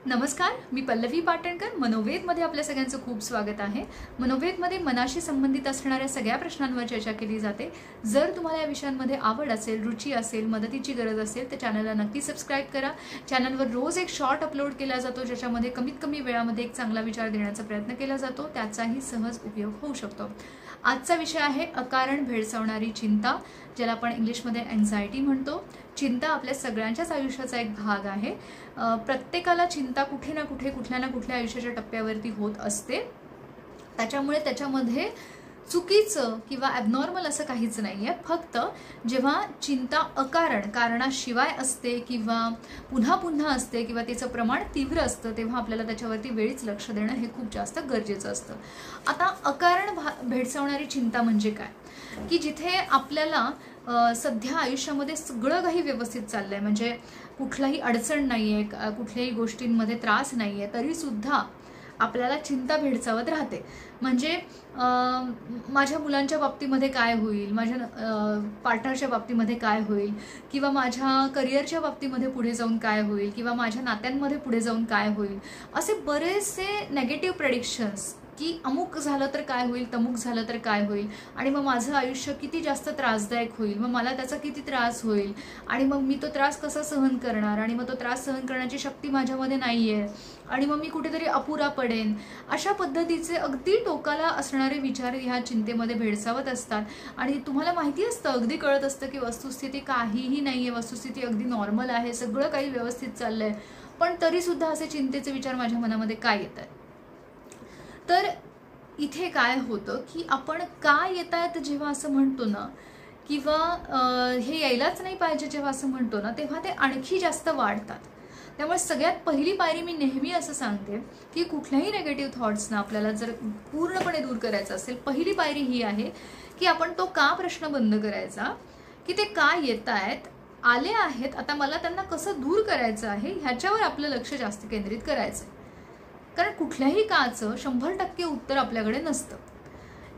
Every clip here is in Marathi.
नमस्कार, मी पल्लवी पाटणकर. मनोवेदमध्ये आपल्या सगळ्यांचं खूप स्वागत आहे. मनोवेदमध्ये मनाशी संबंधित असणाऱ्या सगळ्या प्रश्नांवर चर्चा केली जाते. जर तुम्हाला या विषयांमध्ये आवड असेल, रुची असेल, मदतीची गरज असेल तर चॅनलला नक्की सबस्क्राईब करा. चॅनलवर रोज एक शॉर्ट अपलोड केला जातो ज्याच्यामध्ये कमीत कमी वेळामध्ये एक चांगला विचार देण्याचा प्रयत्न केला जातो. त्याचाही सहज उपयोग होऊ शकतो. आजचा विषय आहे अकारण भेडसावणारी चिंता, ज्याला आपण इंग्लिशमध्ये अँक्झायटी म्हणतो. चिंता आपल्या सगळ्यांच्याच आयुष्याचा एक भाग आहे. प्रत्येकाला चिंता कुठे ना कुठे, कुठल्या ना कुठल्या आयुष्याच्या टप्प्यावरती होत असते. त्याच्यामुळे त्याच्यामध्ये चुकीचं किंवा ॲबनॉर्मल असं काहीच नाही आहे. फक्त जेव्हा चिंता अकारण, कारणाशिवाय असते किंवा पुन्हा पुन्हा असते किंवा तिचं प्रमाण तीव्र असतं तेव्हा आपल्याला त्याच्यावरती वेळीच लक्ष देणं हे खूप जास्त गरजेचं असतं. आता अकारण भेडसावणारी चिंता म्हणजे काय, की जिथे आपल्याला सध्या आयुष्यामध्ये सगळं काही व्यवस्थित चाललंय, म्हणजे कुठलाही अडचण नाही आहे, कुठल्याही गोष्टींमध्ये त्रास नाही आहे, तरीसुद्धा आपल्याला चिंता भेडसावत राहते. म्हणजे माझ्या मुलांच्या बाबतीमध्ये काय होईल, माझ्या पार्टनरच्या बाबतीमध्ये काय होईल, किंवा माझ्या करिअरच्या बाबतीमध्ये पुढे जाऊन काय होईल, किंवा माझ्या नात्यांमध्ये पुढे जाऊन काय होईल, असे बरेचसे नेगेटिव्ह प्रेडिक्शन्स की अमुक झालं तर काय होईल, तमुक झालं तर काय होईल, आणि मग माझं आयुष्य किती जास्त त्रासदायक होईल, मग मला त्याचा किती त्रास होईल, आणि मग मी तो त्रास कसा सहन करणार, आणि मग तो त्रास सहन करण्याची शक्ती माझ्यामध्ये नाही आहे, आणि मग मी कुठेतरी अपुरा पडेन. अशा पद्धतीचे अगदी टोकाला असणारे विचार ह्या चिंतेमध्ये भेडसावत असतात. आणि तुम्हाला माहिती असतं, अगदी कळत असतं की वस्तुस्थिती काहीही नाही आहे, वस्तुस्थिती अगदी नॉर्मल आहे, सगळं काही व्यवस्थित चाललंय, पण तरीसुद्धा असे चिंतेचे विचार माझ्या मनामध्ये काय येत आहेत. तर इथे काय होतं की आपण काय येत आहेत जेव्हा असं म्हणतो ना, किंवा हे यायलाच नाही पाहिजे जेव्हा असं म्हणतो ना, तेव्हा ते आणखी जास्त वाढतात. त्यामुळे सगळ्यात पहिली पायरी मी नेहमी असं सांगते की कुठल्याही नेगेटिव्ह थॉट्सना आपल्याला जर पूर्णपणे दूर करायचं असेल, पहिली पायरी ही आहे की आपण तो का प्रश्न बंद करायचा, की ते का येत आहेत, आले आहेत, आता मला त्यांना कसं दूर करायचं आहे ह्याच्यावर आपलं लक्ष जास्त केंद्रित करायचं. कारण कुठल्याही काचं 100% उत्तर आपल्याकडे नसतं.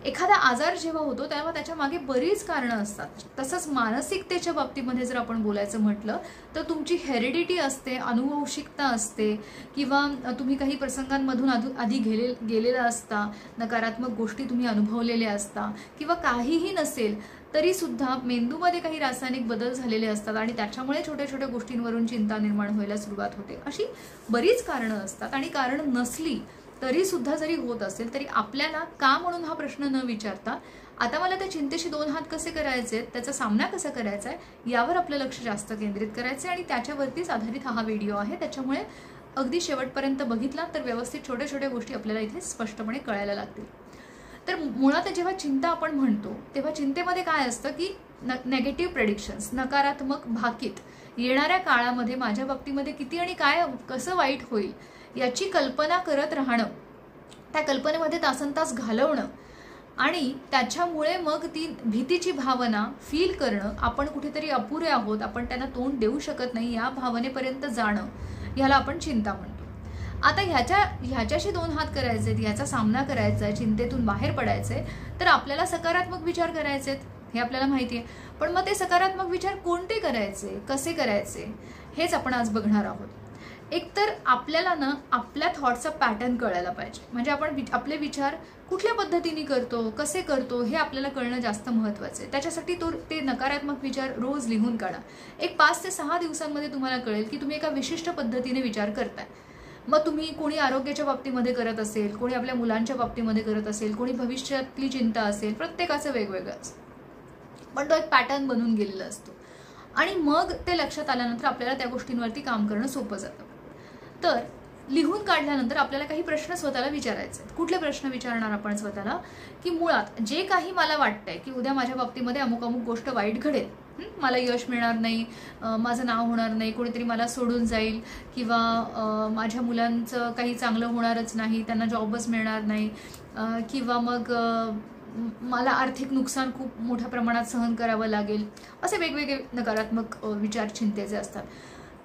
एखादा आजार जेव्हा होतो तेव्हा त्याच्या मागे बरीच कारणं असतात. तसंच मानसिकतेच्या बाबतीमध्ये जर आपण बोलायचं म्हटलं तर तुमची हेरिडिटी असते, अनुवंशिकता असते, किंवा तुम्ही काही प्रसंगांमधून आधी गेलेला असता, नकारात्मक गोष्टी तुम्ही अनुभवलेल्या असता, किंवा काहीही नसेल तरी सुद्धा मेंदूमध्ये काही रासायनिक बदल झालेले असतात आणि त्याच्यामुळे छोट्या छोट्या गोष्टींवरून चिंता निर्माण व्हायला सुरुवात होते. अशी बरीच कारणं असतात. आणि कारण नसली तरी सुद्धा जरी होत असेल तरी आपल्याला का म्हणून हा प्रश्न न विचारता आता मला त्या चिंतेशी 2 हात कसे करायचे, त्याचा सामना कसा करायचा आहे यावर आपलं लक्ष जास्त केंद्रित करायचं. आणि त्याच्यावरतीच आधारित हा व्हिडिओ आहे. त्याच्यामुळे अगदी शेवटपर्यंत बघितला तर व्यवस्थित छोट्या छोट्या गोष्टी आपल्याला इथे स्पष्टपणे कळायला लागतील. तर मुळात जेव्हा चिंता आपण म्हणतो तेव्हा चिंतेमध्ये काय असतं की नेगेटिव्ह प्रेडिक्शन्स, नकारात्मक भाकीत, येणाऱ्या काळामध्ये माझ्या बाबतीमध्ये किती आणि काय कसं वाईट होईल याची कल्पना करत राहणं, त्या कल्पनेमध्ये तासनतास घालवणं, आणि त्याच्यामुळे मग ती भीतीची भावना फील करणं, आपण कुठेतरी अपुरे आहोत, आपण त्यांना तोंड देऊ शकत नाही, या भावनेपर्यंत जाणं, ह्याला आपण चिंता म्हणतो. आता ह्याच्याशी 2 हात करायचे, ह्याचा सामना करायचा आहे, चिंतेतून बाहेर पडायचंय, तर आपल्याला सकारात्मक विचार करायचे हे आपल्याला माहिती आहे. पण मग ते सकारात्मक विचार कोणते करायचे, कसे करायचे, हेच आपण आज बघणार आहोत. एकतर आपल्याला ना आपल्या थॉट्सचा पॅटर्न कळायला पाहिजे. म्हणजे आपण आपले विचार कुठल्या पद्धतीने करतो, कसे करतो, हे आपल्याला कळणं जास्त महत्त्वाचं आहे. त्याच्यासाठी ते नकारात्मक विचार रोज लिहून काढा. एक 5 ते 6 दिवसांमध्ये तुम्हाला कळेल की तुम्ही एका विशिष्ट पद्धतीने विचार करताय. मग तुम्ही कोणी आरोग्याच्या बाबतीमध्ये करत असेल, कोणी आपल्या मुलांच्या बाबतीमध्ये करत असेल, कोणी भविष्यातली चिंता असेल, प्रत्येकाचं वेगवेगळं असतं, पण तो एक पॅटर्न बनून गेलेला असतो. आणि मग ते लक्षात आल्यानंतर आपल्याला त्या गोष्टींवरती काम करणं सोपं जातं. तर लिहून काढल्यानंतर आपल्याला काही प्रश्न स्वतःला विचारायचे. कुठले प्रश्न विचारणार आपण स्वतःला, की मुळात जे काही मला वाटतंय की उद्या माझ्या बाबतीमध्ये अमुक अमुक गोष्ट वाईट घडेल, मला यश मिळणार नाही, माझं नाव होणार नाही, कोणीतरी मला सोडून जाईल, किंवा माझ्या मुलांचं काही चांगलं होणारच नाही, त्यांना जॉबच मिळणार नाही, किंवा मग मला आर्थिक नुकसान खूप मोठ्या प्रमाणात सहन करावं लागेल, असे वेगवेगळे नकारात्मक विचार चिंतेचे असतात.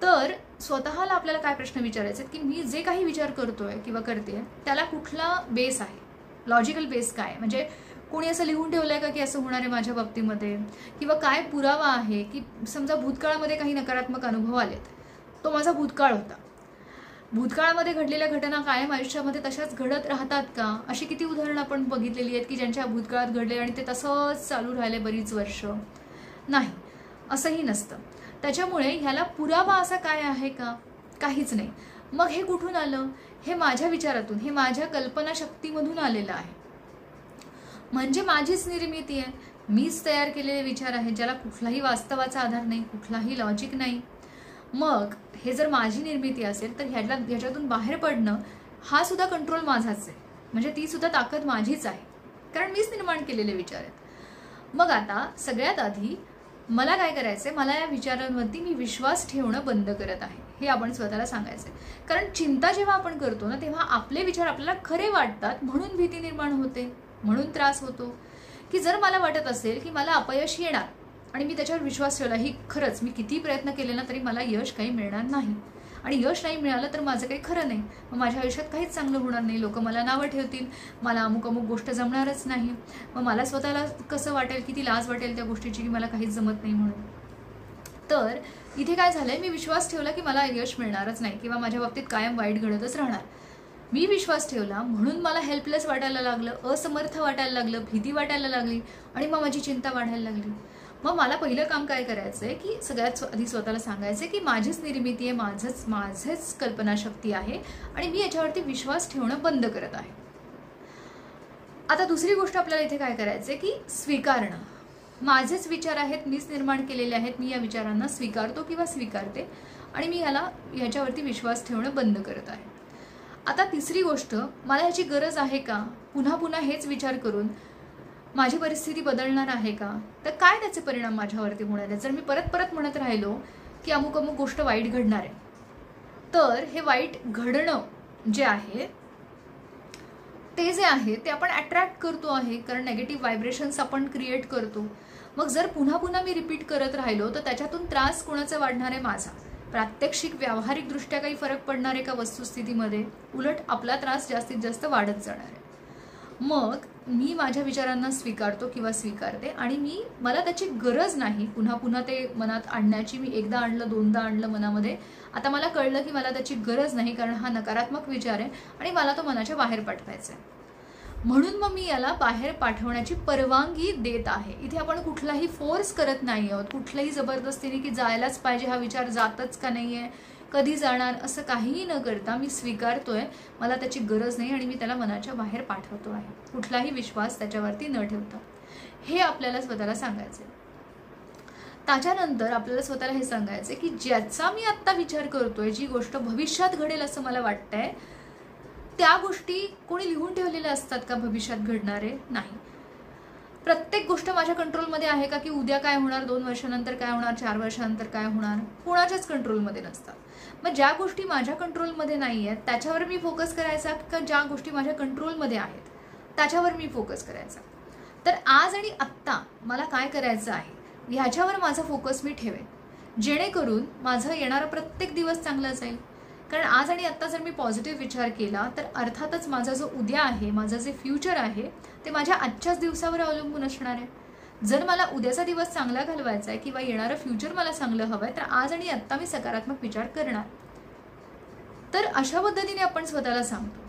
तर स्वतःला आपल्याला काय प्रश्न विचारायचे की मी जे काही विचार करतोय किंवा करते त्याला कुठला बेस आहे, लॉजिकल बेस काय, म्हणजे कोणी असं लिहून ठेवलंय का की असं होणार आहे माझ्या बाबतीमध्ये, किंवा काय पुरावा आहे की समजा भूतकाळामध्ये काही नकारात्मक अनुभव आलेत, तो माझा भूतकाळ होता, भूतकाळामध्ये घडलेल्या घटना कायम आयुष्यामध्ये तशाच घडत राहतात का? अशी किती उदाहरणं आपण बघितलेली आहेत की ज्यांच्या भूतकाळात घडले आणि ते तसंच चालू राहिले बरीच वर्ष. नाही, असंही नसतं. त्याच्यामुळे ह्याला पुरावा असा काय आहे का? काहीच नाही. मग हे कुठून आलं? हे माझ्या विचारातून, हे माझ्या कल्पनाशक्तीमधून आलेलं आहे. म्हणजे माझीच निर्मिती आहे, मीच तयार केलेले विचार आहेत ज्याला कुठलाही वास्तवाचा आधार नाही, कुठलाही लॉजिक नाही. मग हे जर माझी निर्मिती असेल तर ह्याच्यातून बाहेर पडणं हा सुद्धा कंट्रोल माझाच आहे. म्हणजे ती सुद्धा ताकद माझीच आहे, कारण मीच निर्माण केलेले विचार आहेत. मग आता सगळ्यात आधी मला काय करायचंय, मला या विचारांवरती मी विश्वास ठेवणं बंद करत आहे हे आपण स्वतःला सांगायचंय. कारण चिंता जेव्हा आपण करतो ना, तेव्हा आपले विचार आपल्याला खरे वाटतात, म्हणून भीती निर्माण होते, म्हणून त्रास होतो. की जर मला वाटत असेल की मला अपयश येणार आणि मी त्याच्यावर विश्वास ठेवला, ही खरंच मी किती प्रयत्न केले ना तरी मला यश काही मिळणार नाही, आणि यश नाही मिळालं तर माझं काही खरं नाही, मग माझ्या आयुष्यात काहीच चांगलं होणार नाही, लोक मला नावं ठेवतील, मला अमुक अमुक गोष्ट जमणारच नाही, मग मला स्वतःला कसं वाटेल, किती लाज वाटेल त्या गोष्टीची की मला काहीच जमत नाही म्हणून. तर इथे काय झालंय, मी विश्वास ठेवला की मला यश मिळणारच नाही किंवा माझ्या बाबतीत कायम वाईट घडतच राहणार. मी विश्वास ठेवला म्हणून मला हेल्पलेस वाटायला लागलं, असमर्थ वाटायला लागलं, भीती वाटायला लागली आणि मग माझी चिंता वाढायला लागली. मग मला पहिलं काम काय करायचं आहे की सगळ्यात आधी स्वतःला सांगायचं की माझीच निर्मिती आहे, माझेच कल्पनाशक्ती आहे आणि मी याच्यावरती विश्वास ठेवणं बंद करत आहे. आता दुसरी गोष्ट आपल्याला इथे काय करायचं आहे की स्वीकारणं. माझेच विचार आहेत, मीच निर्माण केलेले आहेत, मी या विचारांना स्वीकारतो किंवा स्वीकारते आणि मी ह्याच्यावरती विश्वास ठेवणं बंद करत आहे. आता तिसरी गोष्ट, मला ह्याची गरज आहे का? पुन्हा पुन्हा हेच विचार करून माझी परिस्थिती बदलणार आहे का? तर काय त्याचे परिणाम माझ्यावरती होणार आहेत? जर मी परत परत म्हणत राहिलो की अमुक अमुक गोष्ट वाईट घडणार आहे, तर हे वाईट घडणं जे आहे ते जे आहे ते आपण अट्रॅक्ट करतो आहे, कारण नेगेटिव्ह व्हायब्रेशन्स आपण क्रिएट करतो. मग जर पुन्हा पुन्हा मी रिपीट करत राहिलो तर त्याच्यातून त्रास कोणाचा वाढणार आहे? माझा. प्रात्यक्षिक व्यावहारिकदृष्ट्या काही फरक पडणार आहे का वस्तुस्थितीमध्ये? उलट आपला त्रास जास्तीत जास्त वाढत जाणार आहे. मग मी माझ्या विचारांना स्वीकारतो किंवा स्वीकारते आणि मला त्याची गरज नाही पुन्हा पुन्हा ते मनात आणण्याची. मी एकदा आणलं, दोनदा आणलं मनामध्ये, आता मला कळलं की मला त्याची गरज नाही, कारण हा नकारात्मक विचार आहे आणि मला तो मनाच्या बाहेर पाठवायचा आहे. म्हणून मग मी याला बाहेर पाठवण्याची परवानगी देत आहे. इथे आपण कुठलाही फोर्स करत नाही आहोत, कुठल्याही जबरदस्तीने की जायलाच पाहिजे, हा विचार जातच का नाही आहे, कधी जाणार, असं काहीही न करता मी स्वीकारतोय, मला त्याची गरज नाही आणि मी त्याला मनाच्या बाहेर पाठवतो आहे, कुठलाही विश्वास त्याच्यावरती न ठेवता. हे आपल्याला स्वतःला सांगायचं. त्याच्यानंतर आपल्याला स्वतःला हे सांगायचं की ज्याचा मी आत्ता विचार करतोय, जी गोष्ट भविष्यात घडेल असं मला वाटतंय, त्या गोष्टी कोणी लिहून ठेवलेल्या असतात का भविष्यात घडणारे? नाही. प्रत्येक गोष्ट माझ्या कंट्रोलमध्ये आहे का की उद्या काय होणार, 2 वर्षानंतर काय होणार, 4 वर्षानंतर काय होणार? कोणाच्याच कंट्रोलमध्ये नसतात. मग ज्या गोष्टी माझ्या कंट्रोलमध्ये नाही आहेत त्याच्यावर मी फोकस करायचा का ज्या गोष्टी माझ्या कंट्रोलमध्ये आहेत त्याच्यावर मी फोकस करायचा? तर आज आणि आत्ता मला काय करायचं आहे ह्याच्यावर माझा फोकस मी ठेवेन, जेणेकरून माझा येणारा प्रत्येक दिवस चांगला जाईल. कारण आज आणि आत्ता जर मी पॉझिटिव्ह विचार केला तर अर्थातच माझा जो उद्या आहे, माझं जे फ्युचर आहे ते माझ्या आजच्याच दिवसावर अवलंबून असणार आहे. जर मला उद्याचा दिवस चांगला घालवायचा आहे किंवा येणारं फ्युचर मला चांगलं हवं आहे तर आज आणि आत्ता मी सकारात्मक विचार करणार. तर अशा पद्धतीने आपण स्वतःला सांगतो.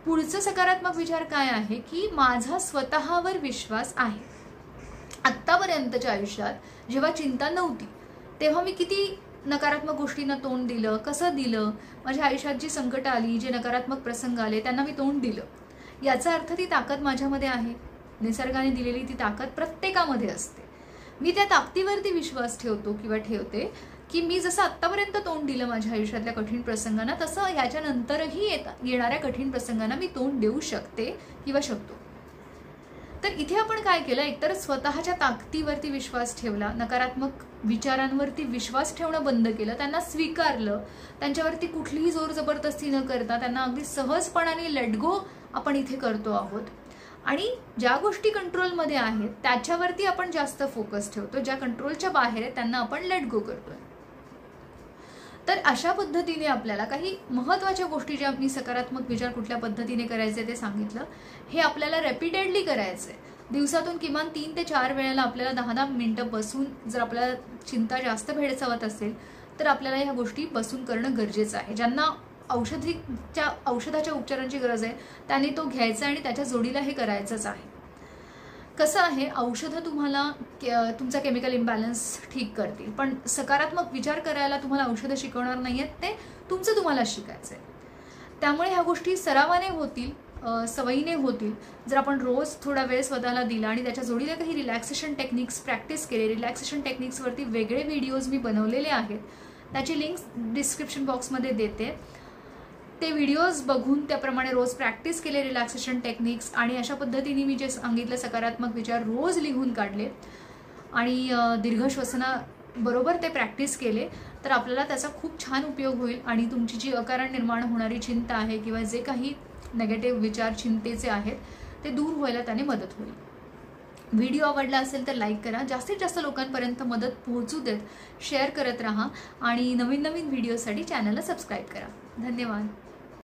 पुढचं सकारात्मक विचार काय आहे की माझा स्वतःवर विश्वास आहे. आत्तापर्यंतच्या आयुष्यात जेव्हा चिंता नव्हती तेव्हा मी किती नकारात्मक गोष्टींना तोंड दिलं, कसं दिलं, माझ्या आयुष्यात जी संकट आली, जे नकारात्मक प्रसंग आले त्यांना मी तोंड दिलं. याचा अर्थ ती ताकद माझ्यामध्ये आहे. निसर्गाने दिलेली ती ताकद प्रत्येकामध्ये असते. मी त्या ताकदीवरती विश्वास ठेवतो किंवा ठेवते की मी जसं आत्तापर्यंत तोंड दिलं माझ्या आयुष्यातल्या कठीण प्रसंगांना, तसं याच्यानंतरही येणाऱ्या कठीण प्रसंगांना मी तोंड देऊ शकते किंवा शकतो. तर इथे आपण काय केलं, एकतर स्वतःच्या ताकदीवरती विश्वास ठेवला, नकारात्मक विचारांवरती विश्वास ठेवणं बंद केलं, त्यांना स्वीकारलं, त्यांच्यावरती कुठलीही जोर जबरदस्ती न करता त्यांना अगदी सहजपणाने लेट गो आपण इथे करतो आहोत. आणि ज्या गोष्टी कंट्रोलमध्ये आहेत त्याच्यावरती आपण जास्त फोकस ठेवतो, ज्या कंट्रोलच्या बाहेर आहेत त्यांना आपण लेट गो करतोय. तर अशा पद्धतीने आपल्याला काही महत्त्वाच्या गोष्टी, ज्या मी सकारात्मक विचार कुठल्या पद्धतीने करायचे ते सांगितलं, हे आपल्याला रेपिटेडली करायचं आहे. दिवसातून किमान 3 ते 4 वेळेला आपल्याला 10-10 मिनिटं बसून, जर आपल्याला चिंता जास्त भेडसावत असेल तर आपल्याला ह्या गोष्टी बसून करणं गरजेचं आहे. ज्यांना औषधाच्या उपचारांची गरज आहे त्याने तो घ्यायचा आणि त्याच्या जोडीला हे करायचंच आहे. कसं आहे, औषधं तुम्हाला तुमचा केमिकल इम्बॅलन्स ठीक करतील, पण सकारात्मक विचार करायला तुम्हाला औषधं शिकवणार नाही आहेत, ते तुमचं तुम्हालाच शिकायचं आहे. त्यामुळे ह्या गोष्टी सरावाने होतील, सवयीने होतील जर आपण रोज थोडा वेळ स्वतःला दिला आणि त्याच्या जोडीला काही रिलॅक्सेशन टेक्निक्स प्रॅक्टिस केले. रिलॅक्सेशन टेक्निक्सवरती वेगळे व्हिडिओज मी बनवलेले आहेत, त्याची लिंक्स डिस्क्रिप्शन बॉक्समध्ये देते. ते व्हिडिओज बघून त्याप्रमाणे रोज प्रॅक्टिस केले रिलॅक्सेशन टेक्निक्स आणि अशा पद्धतीने मी जे सांगितलं सकारात्मक विचार रोज लिहून काढले आणि दीर्घ श्वसनाबरोबर ते प्रॅक्टिस केले तर आपल्याला त्याचा खूप छान उपयोग होईल आणि तुमची जी अकारण निर्माण होणारी चिंता आहे किंवा जे काही नेगेटिव्ह विचार चिंतेचे आहेत ते दूर व्हायला त्याने मदत होईल. व्हिडिओ आवडला असेल तर लाईक करा, जास्तीत जास्त लोकांपर्यंत मदत पोहोचू देत, शेअर करत राहा आणि नवीन नवीन व्हिडिओसाठी चॅनलला सबस्क्राईब करा. धन्यवाद.